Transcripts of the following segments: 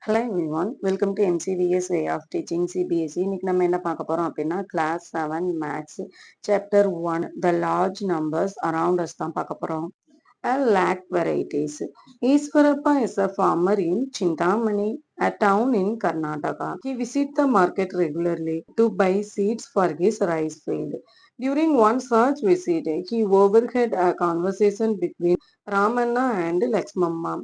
Hello everyone welcome to MCVS way of teaching CBSE. இன்னைக்கு நம்ம என்ன பார்க்க போறோம் அப்படின்னா class 7 maths chapter 1 the large numbers around us தான் பார்க்க போறோம். A lakh varieties. Iswarappa is a farmer in Chintamani, a town in Karnataka. He visits the market regularly to buy seeds for his rice field. During one such visit, he overheard a conversation between Ramanna and Lakshmamma.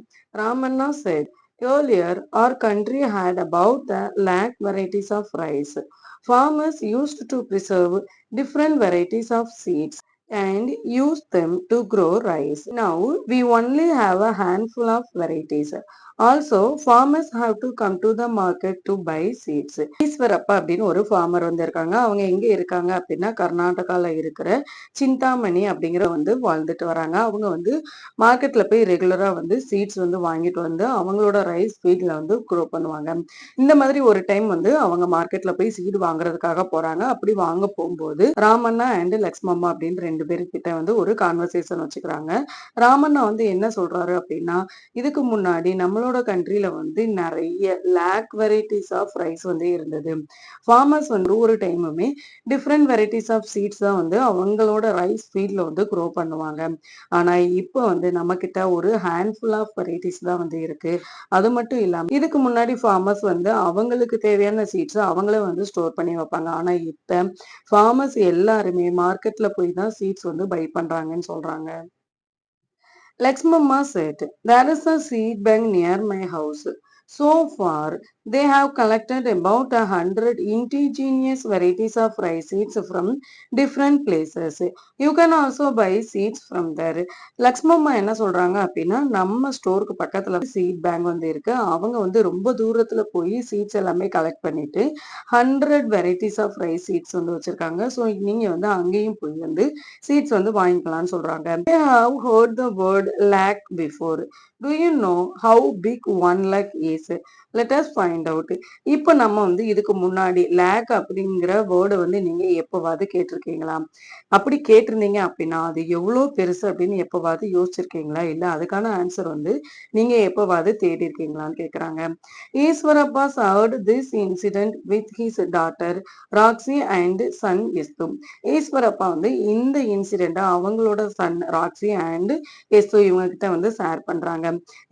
Ramanna said, earlier, our country had about a lakh varieties of rice. Farmers used to preserve different varieties of seeds and use them to grow rice. Now we only have a handful of varieties. Also, farmers have to come to the market to buy seeds. Eshwarappa அப்படின்னு ஒரு farmer வந்து இருக்காங்க. அவங்க எங்க இருக்காங்க அப்படின்னா கர்நாடகால இருக்கிற சிந்தாமணி அப்படிங்கிற வாழ்ந்துட்டு வராங்க. அவங்க மார்க்கெட்ல போய் ரெகுலரா சீட்ஸ் வாங்கிட்டு அவங்களோட ரைஸ் ஃபீல்ட்ல க்ரோ பண்ணுவாங்க. இந்த மாதிரி ஒரு டைம் அவங்க மார்க்கெட்ல போய் சீடு வாங்குறதுக்காக போறாங்க. அப்படி வாங்க போகும்போது ராமண்ணா அண்ட் லக்ஷ்மம்மா அப்படின்னு ரெண்டு பேருக்கிட்ட ஒரு கான்வர்சேஷன் வச்சுக்கிறாங்க. ராமண்ணா என்ன சொல்றாரு அப்படின்னா, இதுக்கு முன்னாடி நம்மளோட கண்ட்ரில நிறைய லேக் வெரைட்டிஸ் ஆஃப் ரைஸ் இருந்தது. ஃபார்மர்ஸ் ஒரு டைமுமே டிஃப்ரெண்ட் வெரைட்டிஸ் ஆஃப் சீட்ஸ் தான் அவங்களோட ரைஸ் ஃபீல்ட்ல க்ரோ பண்ணுவாங்க. ஆனா இப்போ நம்ம கிட்ட ஒரு ஹேண்ட்ஃபுல் ஆஃப் வெரைட்டிஸ் தான் இருக்கு. அது மட்டும் இல்லாம இதுக்கு முன்னாடி ஃபார்மர்ஸ் அவங்களுக்கு தேவையான சீட்ஸ் அவங்களே ஸ்டோர் பண்ணி வைப்பாங்க. ஆனா இப்ப ஃபார்மர்ஸ் எல்லாருமே மார்க்கெட்ல போய் தான் சீட்ஸ் பை பண்றாங்கன்னு சொல்றாங்க. Lakshmamma said, there is a seed bank near my house. So far, they have collected about 100 indigenous varieties of rice seeds from different places. You can also buy seeds from there. லக்ஷ்மம்மா என்ன சொல்றாங்க அப்படின்னா, நம்ம ஸ்டோருக்கு பக்கத்துல seat bank இருக்கு. அவங்க ரொம்ப தூரத்துல போய் சீட்ஸ் எல்லாமே கலெக்ட் பண்ணிட்டு 100 வெரைட்டிஸ் ஆஃப் ரைஸ் சீட்ஸ் வச்சிருக்காங்க. ஸோ நீங்க அங்கேயும் போய் சீட்ஸ் வாங்கிக்கலாம்னு சொல்றாங்க. I have heard the word lakh before. Do you know how big 1 lakh is? Let us find out. இப்போ நம்ம இதுக்கு முன்னாடி லேக் அப்படிங்கிற வேர்டை நீங்க எப்பவாவது கேட்டிருக்கீங்களா? அப்படி கேட்டிருந்தீங்க அப்படின்னா அது எவ்வளோ பெருசு அப்படின்னு எப்பவாவது யோசிச்சிருக்கீங்களா? இல்ல அதுக்கான ஆன்சர் நீங்க எப்பவாவது தேடி இருக்கீங்களான்னு கேக்குறாங்க. Eshwarappa heard this incident with his daughter Roxy and son Esthu. Eshwarappa இந்த இன்சிடென்ட் அவங்களோட சன் ராக்ஸி அண்ட் எஸ்து இவங்க கிட்ட ஷேர் பண்றாங்க.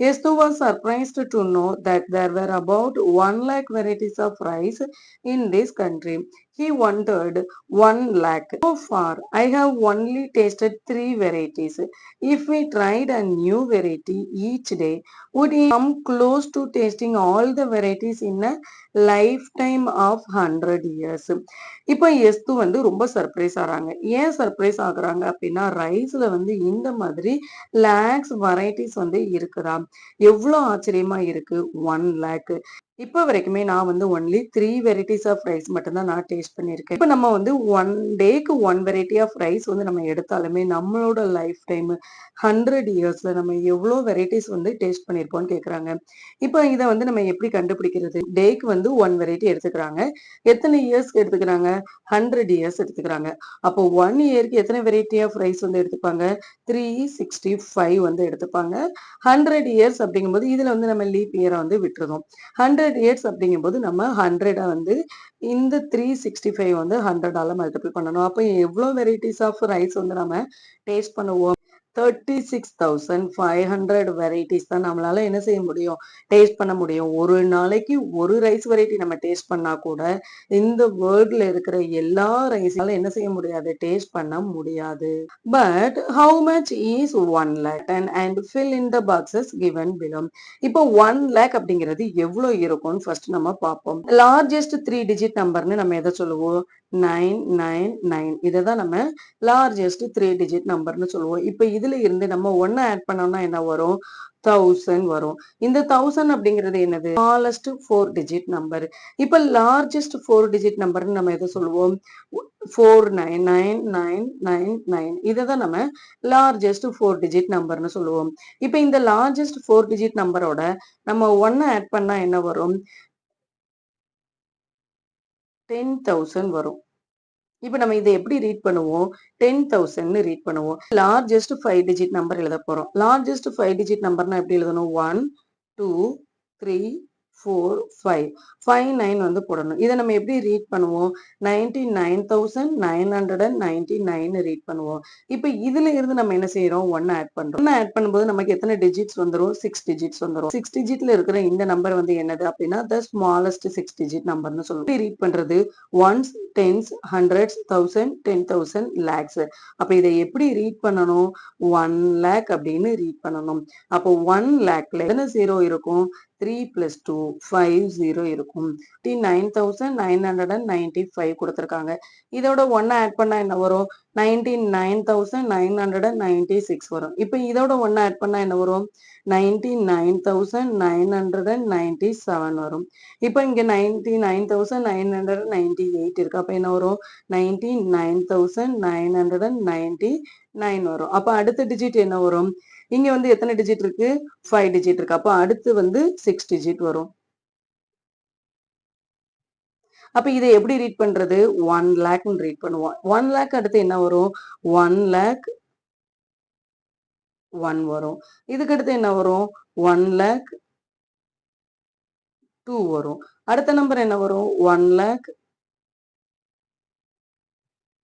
எஸ்து was surprised to know that there were about 1 lakh varieties of rice in this country. He wondered 1 lakh. So far, I have only tasted 3 varieties. If we tried a new variety each day, would we come close to tasting all the varieties in a lifetime of 100 years? இப்போ எஸ்து ரொம்ப surprise ஆறாங்க. ஏன் surprise ஆகுறாங்க அப்படின்னா ரைஸ்ல இந்த மாதிரி lakhs varieties இருக்குதா? எவ்வளவு ஆச்சரியமா இருக்கு. 1 லேக். இப்ப வரைக்குமே நான் ஒன்லி 3 வெரைட்டிஸ் ஆஃப் ரைஸ் மட்டும்தான் நான் டேஸ்ட் பண்ணியிருக்கேன். இப்ப நம்ம ஒன் டேக்கு 1 வெரைட்டி ஆஃப் ரைஸ் நம்ம எடுத்தாலுமே நம்மளோட லைஃப் டைம் 100 இயர்ஸ்ல நம்ம எவ்வளோ வெரைட்டிஸ் டேஸ்ட் பண்ணியிருப்போம்னு கேக்குறாங்க. இப்போ இதை நம்ம எப்படி கண்டுபிடிக்கிறது? டேக்கு 1 வெரைட்டி எடுத்துக்கிறாங்க. எத்தனை இயர்ஸ்க்கு எடுத்துக்கிறாங்க? 100 இயர்ஸ் எடுத்துக்கிறாங்க. அப்போ 1 இயருக்கு எத்தனை வெரைட்டி ஆஃப் ரைஸ் எடுத்துப்பாங்க? 365 எடுத்துப்பாங்க. 100 இயர்ஸ் அப்படிங்கும்போது இதுல நம்ம லீப் இயரை விட்டுருதோம். 100 இயர்ஸ் அப்படிங்கும்போது நம்ம 100 இந்த 365 100ஆல மல்டிபிள் பண்ணணும். அப்போ எவ்வளவு வெரைட்டிஸ் ஆஃப் ரைஸ் நம்ம டேஸ்ட் பண்ணுவோம்? 36,500 வெரைட்டிஸ் தான் நம்மளால என்ன செய்ய முடியும்? டேஸ்ட் பண்ண முடியும். ஒரு நாளைக்கு ஒரு ரைஸ் வெரைட்டி நம்ம டேஸ்ட் பண்ணா கூட இந்த வேர்ல்ட்ல இருக்கிற எல்லா ரைஸால என்ன செய்ய முடியாது? டேஸ்ட் பண்ண முடியாது. But how much is 1 lakh and fill in the boxes given below. இப்போ 1 lakh அப்படிங்கிறது எவ்வளவு இருக்கும்னு ஃபர்ஸ்ட் நம்ம பார்ப்போம். லார்ஜஸ்ட் 3 டிஜிட் நம்பர்னு நம்ம எதை சொல்லுவோம்? 999. இதைதான் நம்ம லார்ஜஸ்ட் 3 டிஜிட் நம்பர்னு சொல்லுவோம். இப்ப இதுல இருந்து நம்ம 1 ஆட் பண்ணோம்னா என்ன வரும்? 1000 வரும். இந்த 1000 அப்படிங்கிறது என்னது? Smallest 4 digit number. இப்ப லார்ஜஸ்ட் 4 டிஜிட் நம்பர்னு நம்ம எதை சொல்லுவோம்? 499999. இதைதான் நம்ம லார்ஜஸ்ட் 4 டிஜிட் நம்பர்னு சொல்லுவோம். இப்ப இந்த லார்ஜஸ்ட் 4 டிஜிட் நம்பரோட நம்ம 1 ஆட் பண்ணா என்ன வரும்? 10,000 வரும். இப்ப நம்ம இதை எப்படி ரீட் பண்ணுவோம்? 10,000 ரீட் பண்ணுவோம். லார்ஜஸ்ட் 5 டிஜிட் நம்பர் எழுத போறோம். லார்ஜஸ்ட் 5 டிஜிட் நம்பர்னா எப்படி எழுதணும்? 1 2 3 4, 5. 5, 9 வந்து போடணும். இத நம்ம எப்படி ரீட் பண்ணுவோம்? 99,999 ரீட் பண்ணுவோம். இப்ப இதுல இருந்து நம்ம என்ன செய்றோம்? 1 ஆட் பண்றோம். 1 ஆட் பண்ணும்போது நமக்கு எத்தன டிஜிட்ஸ் வந்துரும்? 6 டிஜிட்ஸ் வந்துரும். 6 டிஜிட்ல இருக்கிற இந்த நம்பர் வந்து என்னது அப்படின்னா, த ஸ்மாலஸ்ட் 6 டிஜிட் நம்பர்ன்னு சொல்லுவோம். எப்படி ரீட் பண்றது? Ones, tens, hundreds, thousand, 10,000, lakhs. அப்ப இத எப்படி ரீட் பண்ணணும்? 1 லேக் அப்படின்னு ரீட் பண்ணணும். அப்போ 1 லேக்ல எத்தன 0 இருக்கும்? 3 plus 2 5 0 இருக்கும். 99,995 கொடுத்திருக்காங்க. இதோட 1 ஆட் பண்ணா என்ன வரும்? 99,996 வரும். இப்ப இதோட 1 ஆட் பண்ணா என்ன வரும்? 99,997 வரும். இப்ப இங்க 99,998 இருக்கு. அப்ப என்ன வரும்? 99,999 வரும். அப்ப அடுத்த டிஜிட் என்ன வரும்? இங்க வந்து எத்தனை டிஜிட் இருக்கு? 5 டிஜிட் இருக்கு. அப்ப அடுத்து வந்து 6 டிஜிட் வரும். அப்ப இதை எப்படி ரீட் பண்றது? 1 லேக்னு ரீட் பண்ணுவோம். 1 லேக் அடுத்து என்ன வரும்? 1 லேக் 1 வரும். இதுக்கு அடுத்து என்ன வரும்? 1 லேக் 2 வரும். அடுத்த நம்பர் என்ன வரும்? 1 லேக்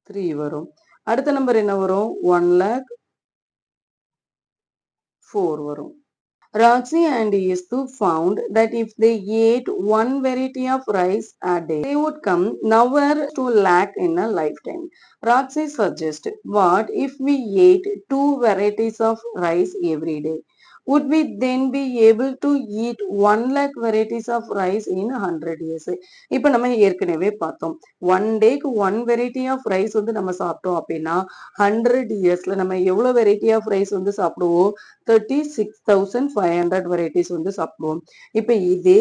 3 வரும். அடுத்த நம்பர் என்ன வரும்? 1 லேக் 4 வரும். Roxy and Yestu found that if they ate one variety of rice a day, they would come nowhere to lack in a lifetime. Roxy suggested, what if we ate two varieties of rice every day? Would we then be able to eat 1 lakh varieties of rice in 100 years? இப்ப நம்ம ஏற்கனவே பார்த்தோம். 1 டேக்கு 1 variety of rice வந்து நம்ம சாப்பிட்டோம் அப்படின்னா 100 இயர்ஸ்ல நம்ம எவ்வளவு வெரைட்டி ஆஃப் ரைஸ் வந்து சாப்பிடுவோம்? 36,500 வெரைட்டிஸ் வந்து சாப்பிடுவோம். இப்ப இது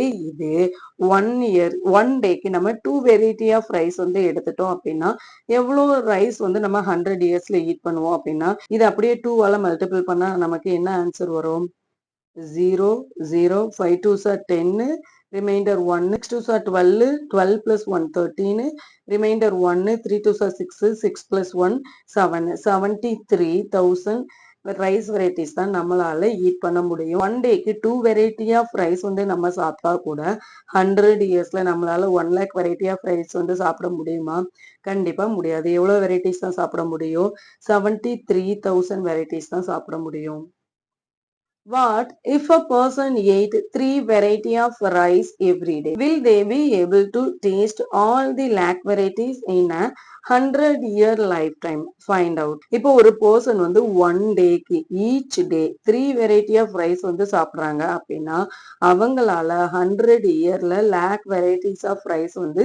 1 இயர் 1 டேக்கு நம்ம 2 வெரைட்டி ஆஃப் ரைஸ் வந்து எடுத்துட்டோம் அப்படின்னா எவ்வளவு ரைஸ் வந்து நம்ம 100 இயர்ஸ்ல ஈட் பண்ணுவோம் அப்படின்னா இது அப்படியே 2ஆல மல்டிபிள் பண்ணா நமக்கு என்ன ஆன்சர் வரும்? 0, 0, 5 2s are 10, remainder 1, 6 2s are 12, 12 plus 1, 13, remainder 1, 3 2s are 6, 6 plus 1, 7, 73,000 rice varieties தான் நம்மளால ஈட் பண்ண முடியும். 1 டேக்கு 2 வெரைட்டி ஆஃப் ரைஸ் வந்து நம்ம சாப்பிட்டா கூட 100 இயர்ஸ்ல நம்மளால 1 லேக் வெரைட்டி ஆஃப் ரைஸ் வந்து சாப்பிட முடியுமா? கண்டிப்பா முடியாது. எவ்வளவு வெரைட்டிஸ் தான் சாப்பிட முடியும்? 73,000 வெரைட்டிஸ் தான் சாப்பிட முடியும். What if a person ate 3 variety of rice every day? Will they be able to taste all the lakh varieties in a 100-year lifetime? Find out. இப்போ ஒரு பர்சன் வந்து 1 டேக்கு each day 3 variety of rice வந்து சாப்பிடுறாங்க அப்படின்னா அவங்களால 100 இயர்ல lakh varieties of rice வந்து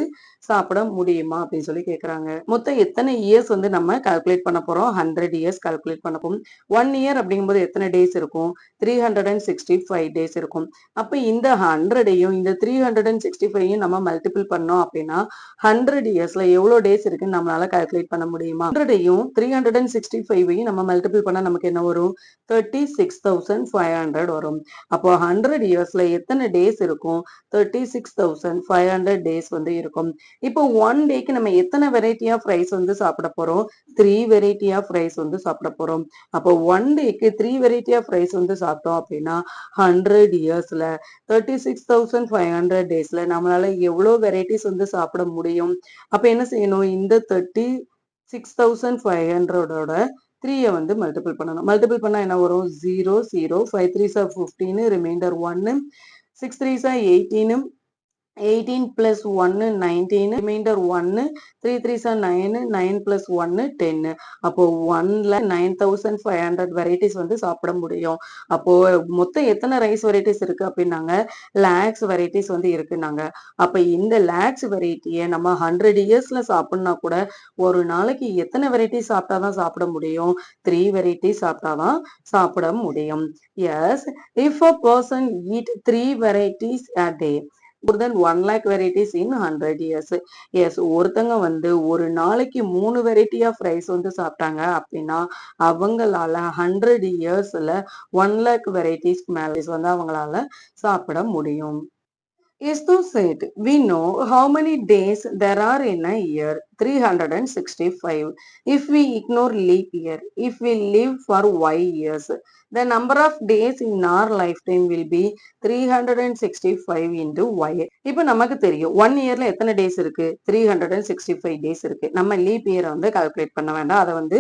சாப்பிட முடியுமா அப்படின்னு சொல்லி கேக்குறாங்க. மொத்தம் எத்தனை இயர்ஸ் வந்து நம்ம கால்குலேட் பண்ண போறோம்? 100 இயர்ஸ் கால்குலேட் பண்ண போறோம். 1 இயர் அப்படிங்கும்போது எத்தனை டேஸ் இருக்கும்? 365 டேஸ் இருக்கும். அப்ப இந்த 100ஐயும் இந்த 365ஐயும் நம்ம மல்டிபிள் பண்ணோம் அப்படின்னா 100 இயர்ஸ்ல எவ்வளவு டேஸ் இருக்குன்னு நம்மளால கால்குலேட் பண்ண முடியுமா? 100ஐயும் 365ஐயும் நம்ம மல்டிபிள் பண்ணா நமக்கு என்ன வரும்? 36,500 வரும். அப்போ 100 இயர்ஸ்ல எத்தனை டேஸ் இருக்கும்? 36,500 டேஸ் வந்து இருக்கும். இப்போ 1 டேக்கு நம்ம எத்தனை வெரைட்டி ஆஃப் ரைஸ் வந்து சாப்பிட போறோம்? 3 வெரைட்டி ஆஃப் ரைஸ் வந்து சாப்பிட போறோம். அப்போ 1 டேக்கு 3 வெரைட்டி ஆஃப் ரைஸ் வந்து சாப்பிட்டோம் அப்படின்னா 100 இயர்ஸ்ல 36,500 டேஸ்ல நம்மளால எவ்வளவு வெரைட்டிஸ் வந்து சாப்பிட முடியும்? அப்ப என்ன செய்யணும்? இந்த 36,500ஓட 3 வந்து மல்டிபிள் பண்ணணும். மல்டிபிள் பண்ணா என்ன வரும்? 0 0 5 3s are 15, reminder 1, 6 3s are 18, 18 plus 1 19, remainder 1, 3 3s are 9, 9 plus 1 10. அப்போ 1,09,500 வெரைட்டிஸ் வந்து சாப்பிட முடியும். அப்போ மொத்தம் எத்தனை ரைஸ் வெரைட்டிஸ் இருக்கு அப்படின்னாங்க? லேக்ஸ் வெரைட்டிஸ் வந்து இருக்குன்னாங்க. அப்ப இந்த லேக்ஸ் வெரைட்டியை நம்ம 100 இயர்ஸ்ல சாப்பிடணும்னா கூட ஒரு நாளைக்கு எத்தனை வெரைட்டிஸ் சாப்பிட்டாதான் சாப்பிட முடியும்? 3 வெரைட்டிஸ் சாப்பிட்டாதான் சாப்பிட முடியும். Yes, if a person eat 3 varieties a day, more than 1 lakh varieties in 100 years. S, ஒருத்தங்க வந்து ஒரு நாளைக்கு 3 வெரைட்டி ஆஃப் ரைஸ் வந்து சாப்பிட்டாங்க அப்படின்னா அவங்களால 100 இயர்ஸ்ல 1 லேக் வெரைட்டிஸ்க்கு மேல வந்து அவங்களால சாப்பிட முடியும். Yestu said, we know how many days there are in a year, 365. If we ignore leap year, if we live for y years, the number of days in our lifetime will be 365 into y. இப்போ நமக்கு தெரியும் 1 இயர்ல எத்தனை days இருக்கு? 365 days இருக்கு. நம்ம leaf இயரை வந்து calculate பண்ண வேண்டாம். அதை வந்து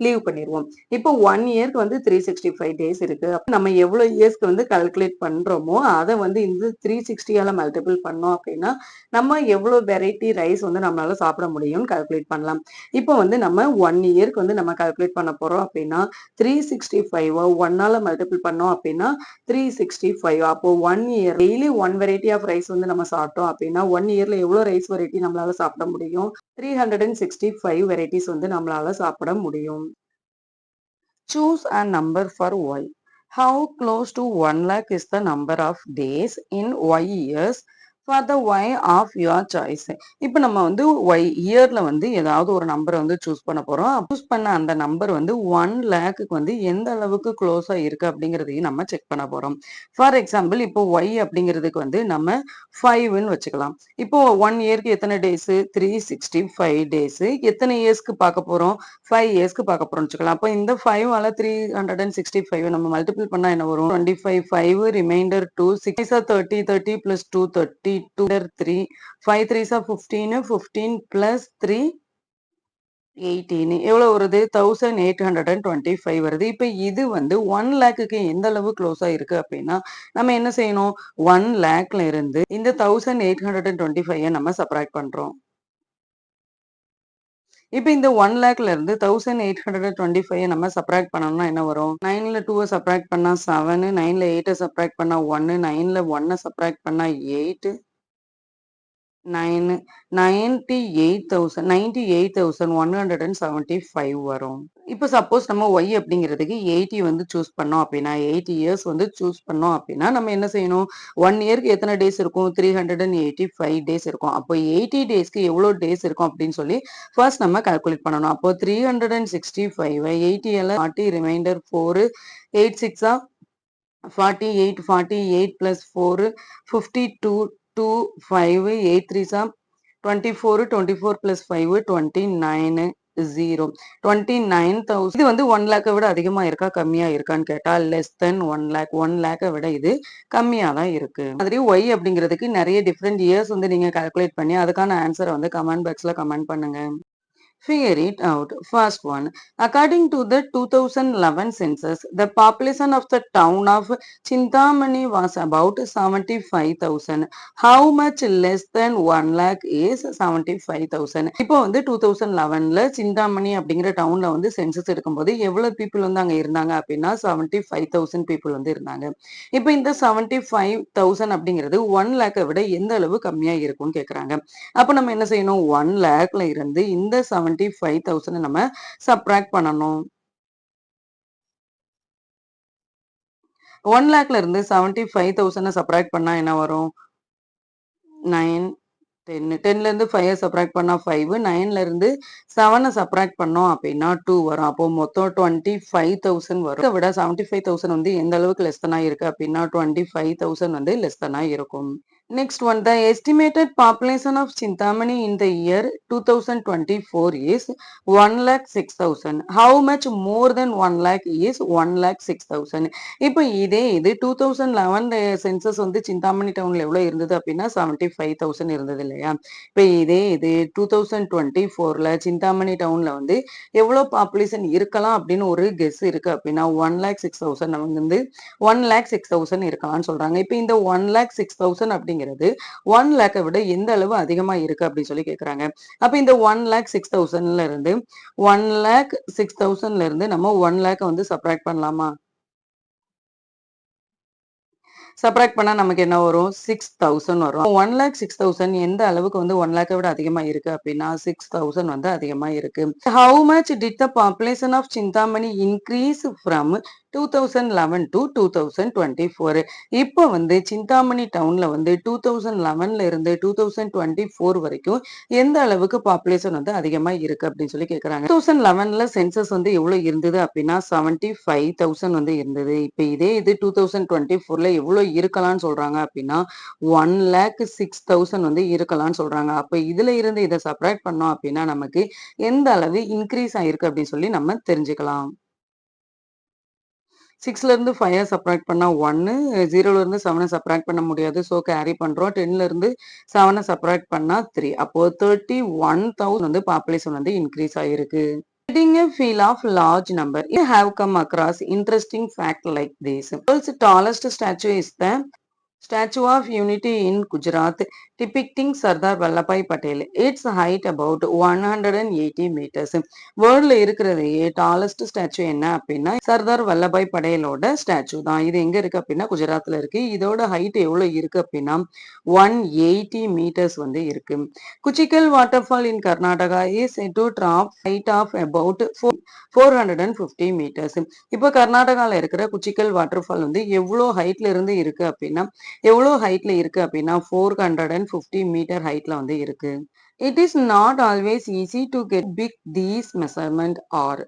லீவ் பண்ணிடுவோம். இப்போ 1 இயர்க்கு வந்து 365 டேஸ் இருக்கு. அப்ப நம்ம எவ்வளவு இயர்ஸ்க்கு வந்து கால்குலேட் பண்றோமோ அதை வந்து இந்த 360ஆல மல்டிபிள் பண்ணோம் அப்படின்னா நம்ம எவ்வளவு வெரைட்டி ரைஸ் வந்து நம்மளால சாப்பிட முடியும்னு கால்குலேட் பண்ணலாம். இப்போ வந்து நம்ம 1 இயர்க்கு வந்து நம்ம கால்குலேட் பண்ண போறோம் அப்படின்னா 365 1ஆல மல்டிபிள் பண்ணோம் அப்படின்னா 365. அப்போ 1 year daily 1 variety of rice வந்து நம்ம சாப்பிட்டோம் அப்படின்னா 1 இயர்ல எவ்வளவு ரைஸ் வெரைட்டி நம்மளால சாப்பிட முடியும்? 365 வெரைட்டிஸ் வந்து நம்மளால சாப்பிட முடியும். Choose a number for y. How close to 1 lakh is the number of days in y years for the y of your choice? இப்போ நம்ம வந்து y இயர்ல வந்து ஏதாவது ஒரு நம்பரை வந்து சூஸ் பண்ண போறோம். சூஸ் பண்ண அந்த நம்பர் வந்து 1 லேக்குக்கு வந்து எந்த அளவுக்கு க்ளோஸா இருக்கு அப்படிங்கிறதையும் நம்ம செக் பண்ண போறோம். ஃபார் எக்ஸாம்பிள் இப்போ y அப்படிங்கிறதுக்கு வந்து நம்ம 5ன்னு வச்சுக்கலாம். இப்போ 1 இயர்க்கு எத்தனை டேஸ்? 365 டேஸ். எத்தனை இயர்ஸ்க்கு பார்க்க போறோம்? 5 இயர்ஸ்க்கு பார்க்க போறோம்னு வச்சுக்கலாம். அப்போ இந்த 5ஆல 365 நம்ம மல்டிபிள் பண்ணா என்ன வரும்? 25 5 ரிமைண்டர் 2 6 30 30 plus 2 32 3 5 3 15 15 plus 3 18 எவ்வளவு வருது? 1825 வருது. இப்ப இது வந்து 1 லேக்குக்கு எந்த அளவு க்ளோஸா இருக்கு அப்படின்னா நம்ம என்ன செய்யணும்? 1 லேக்ல இருந்து இந்த 1825 நம்ம சப்ராக்ட் பண்றோம். இப்ப இந்த 1 லேக்ல இருந்து 1825 நம்ம சப்ராக்ட் பண்ணோம்னா என்ன வரும்? 9ல 2 சப்ராக்ட் பண்ணா 7, 9ல 8 சப்ராக்ட் பண்ணா 1, 9ல 1 சப்ராக்ட் பண்ணா 8, 9 98,175 வரும். இப்ப சப்போஸ் நம்ம y அப்படிங்கிறதுக்கு 80 வந்து சூஸ் பண்ணோம் அப்படின்னா 80 இயர்ஸ் வந்து சூஸ் பண்ணோம் அப்படின்னா நம்ம என்ன செய்யணும்? 1 இயர்க்கு எத்தனை டேஸ் இருக்கும்? 385 டேஸ் இருக்கும். அப்போ 80 டேஸ்க்கு எவ்வளவு டேஸ் இருக்கும் அப்படின்னு சொல்லி ஃபர்ஸ்ட் நம்ம கால்குலேட் பண்ணணும். அப்போ 365 80ல 40 ரிமைண்டர் 4 8 6 48 48 plus 4 52 2 5 8 3 24 24 plus 5 29 0 29,000. இது வந்து 1 லேக்கை விட அதிகமா இருக்கா கம்மியா இருக்கான்னு கேட்டா லெஸ் தென் 1 லேக். 1 லேக்கை விட இது கம்மியா தான் இருக்கு. மாதிரி y அப்படிங்கிறதுக்கு நிறைய டிஃப்ரெண்ட் இயர்ஸ் வந்து நீங்க கால்குலேட் பண்ணி அதுக்கான ஆன்சரை வந்து கமெண்ட் பாக்ஸ்ல கமெண்ட் பண்ணுங்க. Figure it out. First one. According to the 2011 census, the population of the town of Chintamani was about 75,000. How much less than 1 lakh is 75,000? இப்போ வந்து 2011ல சிந்தாமணி அப்படிங்கிற டவுன்ல வந்து சென்சஸ் எடுக்கும்போது எவ்வளவு பீப்புள் வந்து அங்க இருந்தாங்க அப்படின்னா 75,000 பீப்புள் வந்து இருந்தாங்க. இப்போ இந்த 75,000 அப்படிங்கிறது 1 லேக்கை விட எந்த அளவு கம்மியா இருக்கும்னு கேக்குறாங்க. அப்ப நம்ம என்ன செய்யணும்? 1 லேக்ல இருந்து இந்த 75,000 நம்ம சப்ராக்ட் பண்ணணும். 1 லேக்ல இருந்து 75,000 சப்ராக்ட் பண்ணா என்ன வரும்? 9 10 10ல இருந்து 5 சப்ராக்ட் பண்ணா 5 9ல இருந்து 7 சப்ராக்ட் பண்ணோம் அப்படின்னா 2 வரும். அப்போ மொத்தம் 25,000 வரும். இதை விட 75,000 வந்து எந்த அளவுக்கு லெஸ் தானா இருக்கு அப்படின்னா 25,000 வந்து லெஸ் தானா இருக்கும். Next one, the estimated population of Chintamani in the year 2024 is 1,06,000. How much more than 1 lakh is 1,06,000? இப்போ இதே இது 2011 சென்சஸ் வந்து சிந்தாமணி டவுன்ல எவ்வளவு இருந்தது அப்படின்னா 75,000 இருந்தது இல்லையா? இப்போ இதே இது 2024ல சிந்தாமணி டவுன்ல வந்து எவ்வளவு பாப்புலேஷன் இருக்கலாம் அப்படின்னு ஒரு கெஸ் இருக்கு அப்படின்னா 1,06,000 அவங்க வந்து 1,06,000 இருக்கலாம்னு சொல்றாங்க. இப்போ இந்த 1,06,000 அப்படிங்கிறது 1 லேக்கை விட எந்த அளவு அதிகமா இருக்கு அப்படின்னு சொல்லி கேக்குறாங்க. அப்ப இந்த 1,06,000ல இருந்து 1,06,000ல இருந்து நம்ம 1 லேக்கை வந்து சப்ராக்ட் பண்ணலாமா? சப்ராக்ட் பண்ணா நமக்கு என்ன வரும்? 6,000 வரும். 1,06,000 எந்த அளவுக்கு வந்து 1 லேக்கை விட அதிகமா இருக்கு அப்படின்னா 6,000 வந்து அதிகமா இருக்கு. How much did the population of Chintamani increase from 2011 to 2024. இப்போ வந்து சிந்தாமணி டவுன்ல வந்து 2011ல இருந்து 2024 வரைக்கும் எந்த அளவுக்கு பாப்புலேஷன் வந்து அதிகமா இருக்கு அப்படின்னு சொல்லி கேக்குறாங்க. 2011ல சென்சஸ் வந்து எவ்வளவு இருந்தது அப்படின்னா 75,000 வந்து இருந்தது. இப்ப இதே இது 2024ல எவ்வளவு இருக்கலாம்னு சொல்றாங்க அப்படின்னா 1,06,000 வந்து இருக்கலாம்னு சொல்றாங்க. அப்ப இதுல இருந்து இதை சப்ராக்ட் பண்ணோம் அப்படின்னா நமக்கு எந்த அளவு இன்க்ரீஸ் ஆயிருக்கு அப்படின்னு சொல்லி நம்ம தெரிஞ்சுக்கலாம். 6ல இருந்து 5 சப்ராக்ட் பண்ணா 1, 0ல இருந்து 7 சப்ராக்ட் பண்ண முடியாது. ஸோ கேரி பண்றோம். 10ல இருந்து 7 சப்ராக்ட் பண்ணா 3. அப்போ 31,000 வந்து பாப்புலேஷன் வந்து இன்க்ரீஸ் ஆயிருக்கு. Getting a feel of large number. You have come across interesting fact like this. World's tallest statue is the Statue of Unity in Gujarat, depicting Sardar Vallabhai Patel. Its height about 180 meters. வேர்ல்ட்ல இருக்கிறதையே tallest statue என்ன அப்படின்னா Sardar Vallabhbhai படேலோட statue தான். இது எங்க இருக்கு அப்படின்னா குஜராத்ல இருக்கு. இதோட ஹைட் எவ்வளவு இருக்கு அப்படின்னா 180 meters வந்து இருக்கு. Kunchikal waterfall in Karnataka is to top height of about 450 meters. இப்போ கர்நாடகால இருக்கிற குச்சிக்கல் வாட்டர்ஃபால் வந்து எவ்வளோ ஹைட்ல இருந்து இருக்கு அப்படின்னா எவ்வளோ ஹைட்ல இருக்கு அப்படின்னா 450 மீட்டர் ஹைட்ல வந்து இருக்கு. It is not always easy to get big these measurements are,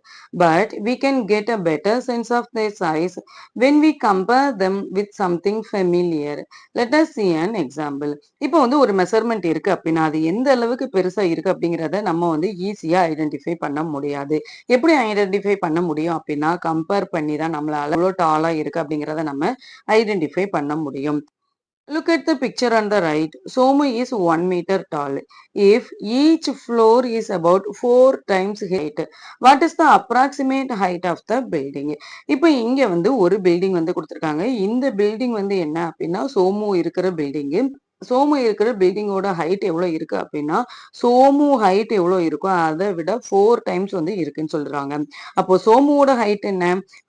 but we can get a better sense of their size when we compare them with something familiar. Let us see an example. இப்போ வந்து ஒரு measurement இருக்கு அப்படின்னா அது எந்த அளவுக்கு பெருசா இருக்கு அப்படிங்கிறத நம்ம வந்து ஈஸியா ஐடென்டிஃபை பண்ண முடியாது. எப்படி ஐடென்டிஃபை பண்ண முடியும் அப்படின்னா கம்பேர் பண்ணி தான் நம்மளால எவ்வளோ டாலா இருக்கு அப்படிங்கிறத நம்ம ஐடென்டிஃபை பண்ண முடியும். Look at the picture on the right. Somu is 1 meter tall. If each floor is about 4 times height, what is the approximate height of the building? இப்போ இங்க வந்து ஒரு பில்டிங் வந்து கொடுத்திருக்காங்க. இந்த பில்டிங் வந்து என்ன அப்படின்னா சோமு இருக்கிற பில்டிங். சோமு இருக்கிற பில்டிங்கோட ஹைட் எவ்வளவு இருக்கு அப்படின்னா சோமு ஹைட் எவ்வளவு இருக்கோ அதை விட 4 டைம்ஸ் வந்து இருக்குன்னு சொல்றாங்க. அப்போ சோமுவோட ஹைட் என்ன?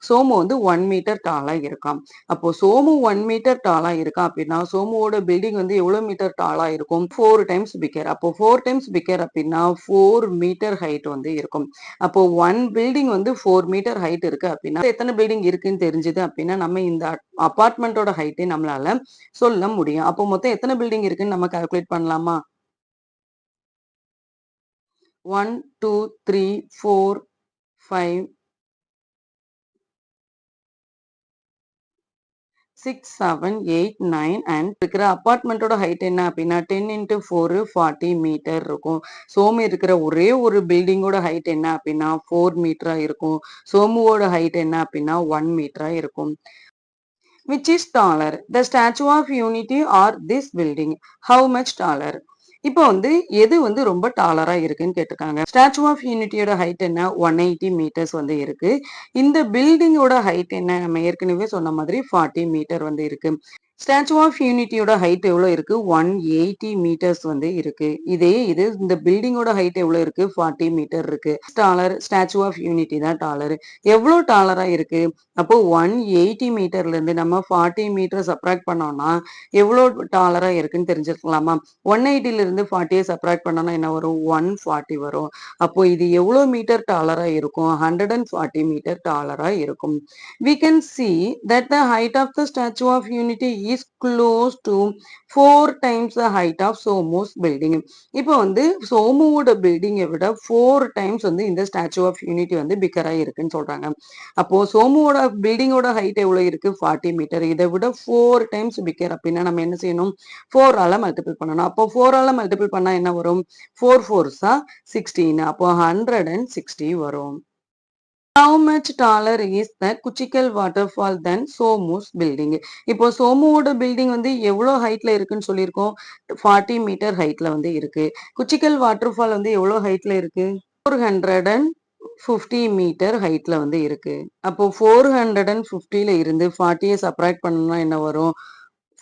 சோமு வந்து 1 மீட்டர் டாலா இருக்காம். அப்போ சோமு 1 மீட்டர் டாலா இருக்கா அப்படின்னா சோமுவோட பில்டிங் வந்து எவ்வளவு மீட்டர் டாலா இருக்கும்? 4 டைம்ஸ் பிக்கர். அப்போ 4 டைம்ஸ் பிக்கர் அப்படின்னா 4 மீட்டர் ஹைட் வந்து இருக்கும். அப்போ 1 பில்டிங் வந்து 4 மீட்டர் ஹைட் இருக்கு அப்படின்னா எத்தனை பில்டிங் இருக்குன்னு தெரிஞ்சது அப்படின்னா நம்ம இந்த அபார்ட்மெண்டோட ஹைட்டை நம்மளால சொல்ல முடியும். அப்போ மொத்தம் எத்தனை பில்டிங் இருக்குன்னு நம்ம கால்குலேட் பண்ணலாமா? 1, 2, 3, 4, 5, 6, 7, 8, 9 அண்ட் இருக்கிற அபார்ட்மெண்டோட ஹைட் என்ன அப்படின்னா 10 into 4 40 மீட்டர் இருக்கும். சோமு இருக்கிற ஒரே ஒரு பில்டிங்கோட ஹைட் என்ன அப்படின்னா 4 மீட்டரா இருக்கும். சோமுவோட ஹைட் என்ன அப்படின்னா 1 மீட்டரா இருக்கும். Which is taller, the Statue of Unity or this building? How much taller? இப்போ வந்து எது வந்து ரொம்ப டாலரா இருக்குன்னு கேட்டிருக்காங்க. ஸ்டாச்சு ஆஃப் யூனிட்டியோட ஹைட் என்ன? 180 மீட்டர்ஸ் வந்து இருக்கு. இந்த பில்டிங்கோட ஹைட் என்ன? நம்ம ஏற்கனவே சொன்ன மாதிரி 40 மீட்டர் வந்து இருக்கு. ஸ்டாச்சு ஆஃப் யூனிட்டியோட ஹைட் எவ்வளோ இருக்கு? 180 மீட்டர்ஸ் வந்து இருக்கு. இதே இது இந்த பில்டிங்கோட ஹைட் எவ்வளோ இருக்கு? 40 மீட்டர் இருக்கு. டாலர் ஸ்டாச்சு ஆஃப் யூனிட்டி தான் டாலர். எவ்வளோ டாலரா இருக்கு? அப்போ 180 மீட்டர்ல இருந்து நம்ம 40 மீட்டர் சப்ராக்ட் பண்ணோம்னா எவ்வளோ டாலரா இருக்குன்னு தெரிஞ்சுக்கலாமா? 180ல இருந்து 40 சப்ராக்ட் பண்ணோம்னா என்ன வரும்? 140 வரும். அப்போ இது எவ்வளோ மீட்டர் டாலரா இருக்கும்? 140 மீட்டர் டாலரா இருக்கும். We can see that the height of the Statue of Unity is close to 4 times the height of Somu's building. இப்போ வந்து சோமுவோட பில்டிங்கை விட 4 டைம்ஸ் வந்து இந்த ஸ்டாச்சு ஆஃப் யூனிட்டி வந்து பிக்கரா இருக்குன்னு சொல்றாங்க. அப்போ சோமுவோட பில்டிங்கோட ஹைட் எவ்வளவு இருக்கு? 40 மீட்டர். இதை விட 4 டைம்ஸ் பிக்கர் அப்படின்னா நம்ம என்ன செய்யணும்? 4 ஆல மல்டிபிள் பண்ணணும். அப்போ 4 ஆல மல்டிபிள் பண்ணா என்ன வரும்? 4 4s 16. அப்போ 160 வரும். How much taller is the Kuchikal waterfall than Somu's building? இப்போ சோமுவோட பில்டிங் வந்து எவ்வளவு ஹைட்ல இருக்குன்னு சொல்லியிருக்கோம்? 40 மீட்டர் ஹைட்ல வந்து இருக்கு. குச்சிக்கல் வாட்டர்ஃபால் வந்து எவ்வளவு ஹைட்ல இருக்கு? 450 மீட்டர் ஹைட்ல வந்து இருக்கு. அப்போ 450ல இருந்து 40 சப்ராக்ட் பண்ணணும்னா என்ன வரும்?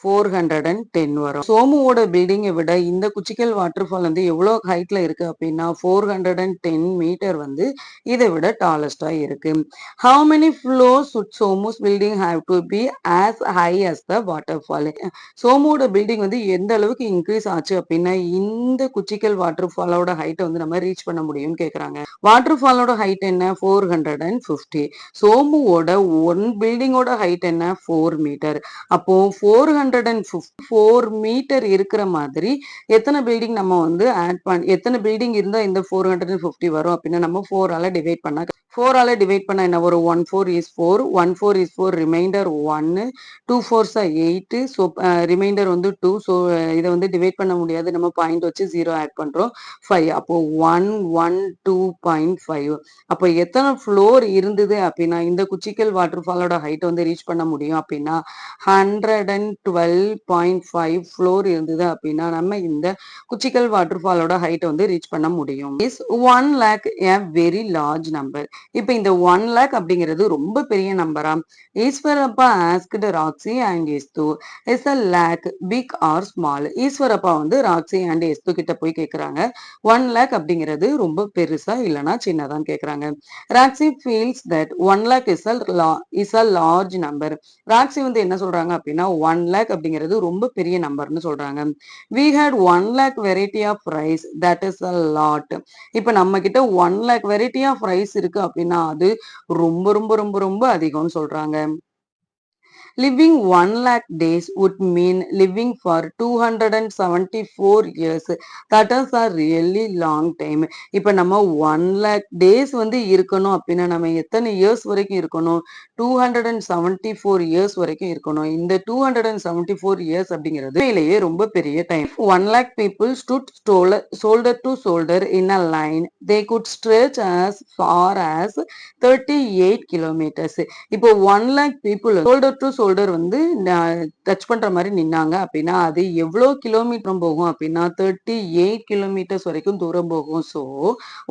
410 வரும். சோமுவோட பில்டிங்கை விட இந்த குச்சிக்கல் வாட்டர் ஃபால் வந்து எவ்வளோ ஹைட்ல இருக்கு அப்படின்னா 410 மீட்டர் வந்து இதை விட டாலஸ்டா இருக்கு. How many floors should Somu's building have to be as high as the water fall? சோமுவோட பில்டிங் வந்து எந்த அளவுக்கு இன்க்ரீஸ் ஆச்சு அப்படின்னா இந்த குச்சிக்கல் வாட்டர் ஃபாலோட ஹைட்டை வந்து நம்ம ரீச் பண்ண முடியும்னு கேக்குறாங்க. வாட்டர் ஃபாலோட ஹைட் என்ன? 450. சோமுவோட ஒன் பில்டிங்கோட ஹைட் என்ன? 4 மீட்டர். அப்போ 454 மீட்டர் இருக்கிற மாதிரி எத்தனை பில்டிங் நம்ம வந்து எத்தனை பில்டிங் இருந்தா இந்த 450 வரும் அப்படின்னா நம்ம 4ஆல டிவைட் பண்ணா என்ன வரும்? 1 4 is 4, 1 4 is 4, remainder 1, 2 4s are 8, so remainder வந்து 2, ஸோ இதை வந்து டிவைட் பண்ண முடியாது, நம்ம பாயிண்ட் வச்சு 0 ஆட் பண்றோம், 5. அப்போ 112.5. அப்போ எத்தனை ஃப்ளோர் இருந்தது அப்படின்னா இந்த குச்சிக்கல் வாட்டர் ஃபாலோட ஹைட் வந்து ரீச் பண்ண முடியும் அப்படின்னா 112.5 ஃப்ளோர் இருந்தது அப்படின்னா நம்ம இந்த குச்சிக்கல் வாட்டர் ஃபாலோட ஹைட் வந்து ரீச் பண்ண முடியும். Is 1 lakh a very large number. இப்ப இந்த 1 lakh அப்படிங்கிறது ரொம்ப பெரிய நம்பரா? Eshwarappa asked Roxy and Esthu, is a lakh big or small? Eshwarappa வந்து ராக்ஸி அண்ட் எஸ்து கிட்ட போய் கேக்குறாங்க 1 lakh அப்படிங்கிறது ரொம்ப பெருசா இல்லனா சின்னதான்னு கேக்குறாங்க. Roxy feels that 1 lakh is a large number. Roxy வந்து என்ன சொல்றாங்க அப்படின்னா 1 lakh அப்படிங்கிறது ரொம்ப பெரிய நம்பர்னு சொல்றாங்க. we had 1 lakh variety of rice, that is a lot. இப்ப நம்ம கிட்ட 1 lakh variety of rice இருக்கு அப்படின்னா அது ரொம்ப ரொம்ப ரொம்ப ரொம்ப அதிகம்னு சொல்றாங்க. Living 1 lakh days would mean living for 274 years. That is a really long time. இப்ப நம்ம 1 lakh days வந்து இருக்கணும் அப்படின்னா நம்ம எத்தனை இயர்ஸ் வரைக்கும் இருக்கணும்? 274 இயர்ஸ் வரைக்கும் இருக்கணும். இந்த 274 இயர்ஸ் அப்படிங்கிறது உண்மையிலேயே ரொம்ப பெரிய time. 1 lakh people stood shoulder to shoulder in a line. They could stretch as far as 38 kilometers. இப்போ 1 lakh people shoulder to shoulder வந்து டச் பண்ற மாதிரி நின்னாங்க அப்படின்னா அது எவ்வளவு கிலோமீட்டர் போகும் அப்படின்னா 38 கிலோமீட்டர்ஸ் வரைக்கும் தூரம் போகும். ஸோ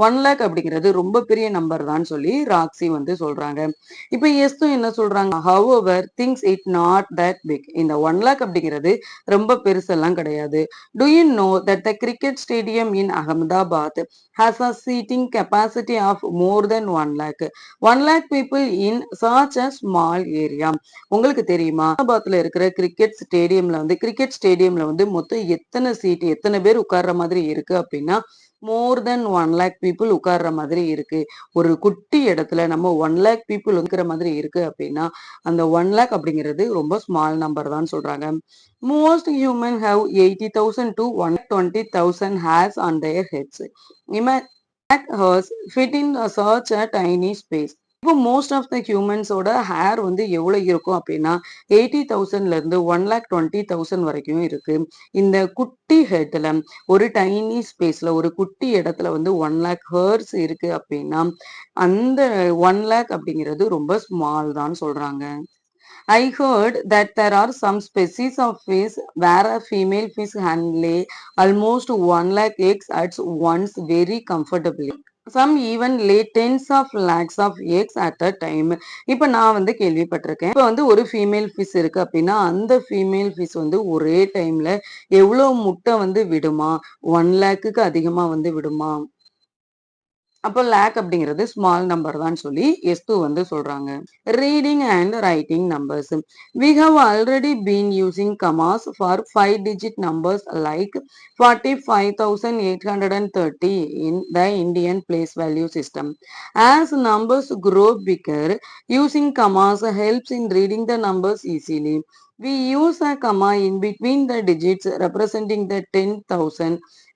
1 lakh அப்படிங்கிறது ரொம்ப பெரிய நம்பர் தான் சொல்லி ராக்ஸி வந்து சொல்றாங்க. இப்ப எஸ்தும் என்ன சொல்றாங்க? however things it not that big. இந்த 1 lakh அப்படிங்கிறது ரொம்ப பெருசெல்லாம் கிடையாது. do you know that the cricket stadium in Ahmedabad has a seating capacity of more than 1 lakh? 1 lakh people in such a small area. உங்களுக்கு தெரியுமா அஹமதாபாத்ல இருக்கிற cricket ஸ்டேடியம்ல வந்து மொத்தம் எத்தனை சீட், எத்தனை பேர் உட்கார்ற மாதிரி இருக்கு அப்படின்னா மோர் தென் 1 lakh people உட்கார்ற மாதிரி இருக்கு. ஒரு குட்டி இடத்துல நம்ம 1 lakh people இருக்கிற மாதிரி இருக்கு அப்படின்னா அந்த 1 lakh அப்படிங்கிறது ரொம்ப ஸ்மால் நம்பர் தான் சொல்றாங்க. Most human have 80,000 to 120,000 hairs on their heads. Imagine hairs fit in such a tiny space. இப்போ மோஸ்ட் ஆஃப் த ஹியூமன்ஸோட ஹேர் வந்து எவ்வளவு இருக்கும் அப்படின்னா 80,000ல இருந்து 1,20,000 வரைக்கும் இருக்கு. இந்த குட்டி ஹெட்ல ஒரு டைனி ஸ்பேஸ்ல ஒரு குட்டி இடத்துல வந்து 1 lakh ஹேர்ஸ் இருக்கு அப்படின்னா அந்த 1 lakh அப்படிங்கிறது ரொம்ப ஸ்மால் தான் சொல்றாங்க. I heard that there are some species of fish where a female fish can lay almost 1 lakh eggs at once very comfortably. Some even lay tens of lakhs of eggs at a time. இப்ப நான் வந்து கேள்விப்பட்டிருக்கேன். இப்ப வந்து ஒரு female fish இருக்கு அப்படின்னா அந்த ஃபீமேல் ஃபிஷ் வந்து ஒரே டைம்ல எவ்வளவு முட்டை வந்து விடுமா? 1 lakhக்கு அதிகமா வந்து விடுமா? அப்போ லேக் அப்படிங்கிறது ஸ்மால் நம்பர் தான் சொல்லி எஸ்து வந்து சொல்றாங்க. Reading and writing numbers. We have already been using commas for 5-digit numbers like 45,830 in the Indian place value system. As numbers grow bigger, using commas helps in reading the numbers easily. We use a comma in between the digits representing the 10,000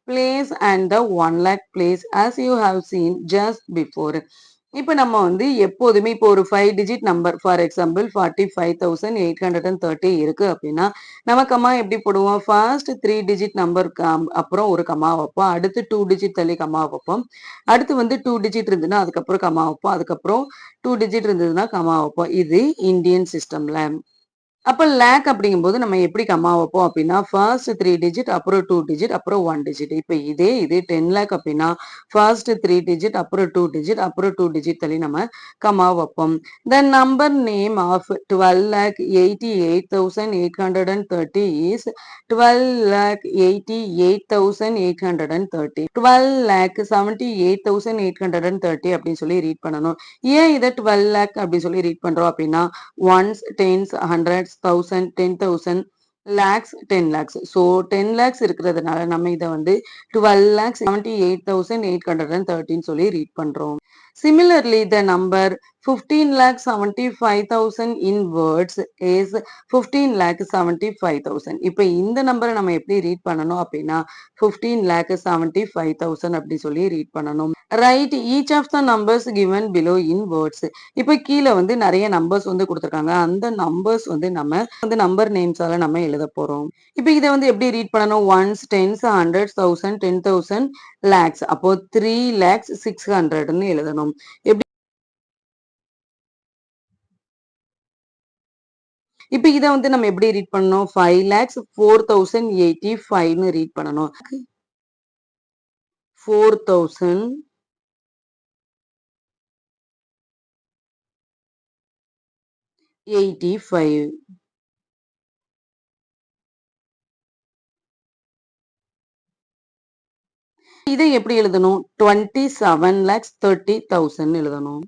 place and the 1 lakh place as you have seen just before. இப்ப நம்ம வந்து எப்போதுமே இப்போ ஒரு 5 digit number for example 45,830 இருக்கு அப்படின்னா நம்ம comma எப்படி போடுவோம்? ஃபர்ஸ்ட் 3 digit நம்பருக்கு அப்புறம் ஒரு கமா வைப்போம், அடுத்து 2 digit தள்ளி கமா வைப்போம், அடுத்து வந்து 2 digit இருந்ததுன்னா அதுக்கப்புறம் கமா வைப்போம், அதுக்கப்புறம் 2 digit இருந்ததுன்னா கமா வைப்போம். இது இந்தியன் சிஸ்டம்ல. அப்ப லேக் அப்படிங்கும்போது நம்ம எப்படி கம்மா வைப்போம் அப்படின்னா, ஃபர்ஸ்ட் 3 டிஜிட், அப்புறம் 2 டிஜிட், அப்புறம் 1 டிஜிட். இப்ப இது 10 லேக் அப்படின்னா, ஃபர்ஸ்ட் 3 டிஜிட், அப்புறம் 2 டிஜிட், அப்புறம் 2 டிஜிட் தள்ளி நம்ம கம்மா வைப்போம். The number name of 12,88,830 is 12,88,830. 12,78,830 அப்படின்னு சொல்லி ரீட் பண்ணணும். ஏன் இதை 12 லேக் அப்படின்னு சொல்லி ரீட் பண்றோம் அப்படின்னா, ones, tens, hundreds, thousand, 10,000, lakhs, 10 lakhs. So 10 lakhs இருக்கிறதுனால நம்ம இதை வந்து 12,78,813 சொல்லி ரீட் பண்றோம். Similarly, the number 15,75,000 in words is 15,75,000. இப்ப இந்த நம்பரை நம்ம எப்படி ரீட் பண்ணணும் அப்படின்னா 15,75,000 அப்படி சொல்லி ரீட் பண்ணணும். Write each of the numbers given below in words. இப்ப கீழே வந்து நிறைய நம்பர்ஸ் வந்து கொடுத்துருக்காங்க. அந்த நம்பர்ஸ் வந்து நம்ம வந்து நம்பர் நேம்ஸால நம்ம எழுத போறோம். இப்ப இதை வந்து எப்படி ரீட் பண்ணணும்? Ones, tens, hundreds, 1000, 10,000, lakhs. அப்போ 3,600ன்னு எழுதணும். எப்படி இப்ப இதை வந்து நம்ம எப்படி ரீட் பண்ணணும்? 5,04,085ன்னு ரீட் பண்ணணும். 4,085. இதை எப்படி எழுதணும்? 27,30,000 எழுதணும்.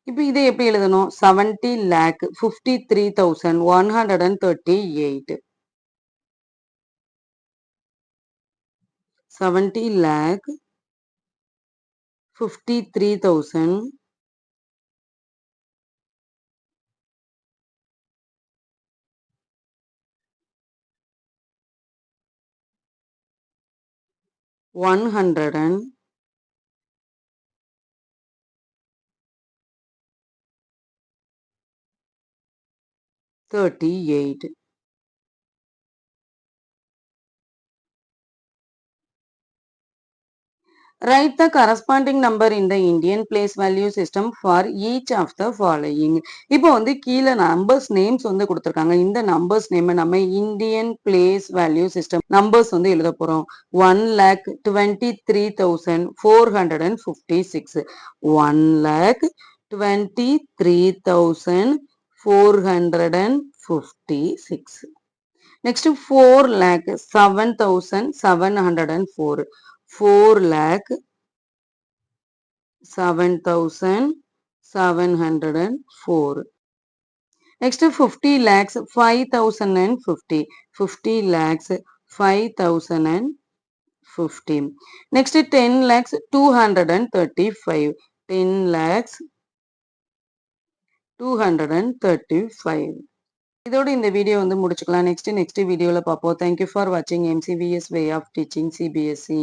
இப்ப இதை எப்படி எழுதணும்? 70,53,138. 70,53,138. Write the corresponding number in the Indian place value system for each of the following. இப்போ வந்து கீழே நம்பர்ஸ் நேம்ஸ் வந்து கொடுத்துருக்காங்க. இந்த நம்பர்ஸ் நேம் நம்ம Indian place value system numbers வந்து எழுத போறோம். 1,23,456. 1,23,456. Next 4 lakh 7,704. 4 lakh 7,704. Next 50 lakhs 5,050. 50 lakhs 5,050. Next 10 lakhs 235. 10 lakhs 235. இதோட இந்த வீடியோ வந்து முடிச்சுக்கலாம். நெக்ஸ்ட் வீடியோல பார்ப்போம். தேங்க்யூ ஃபார் வாட்சிங் MCVS way of teaching CBSE.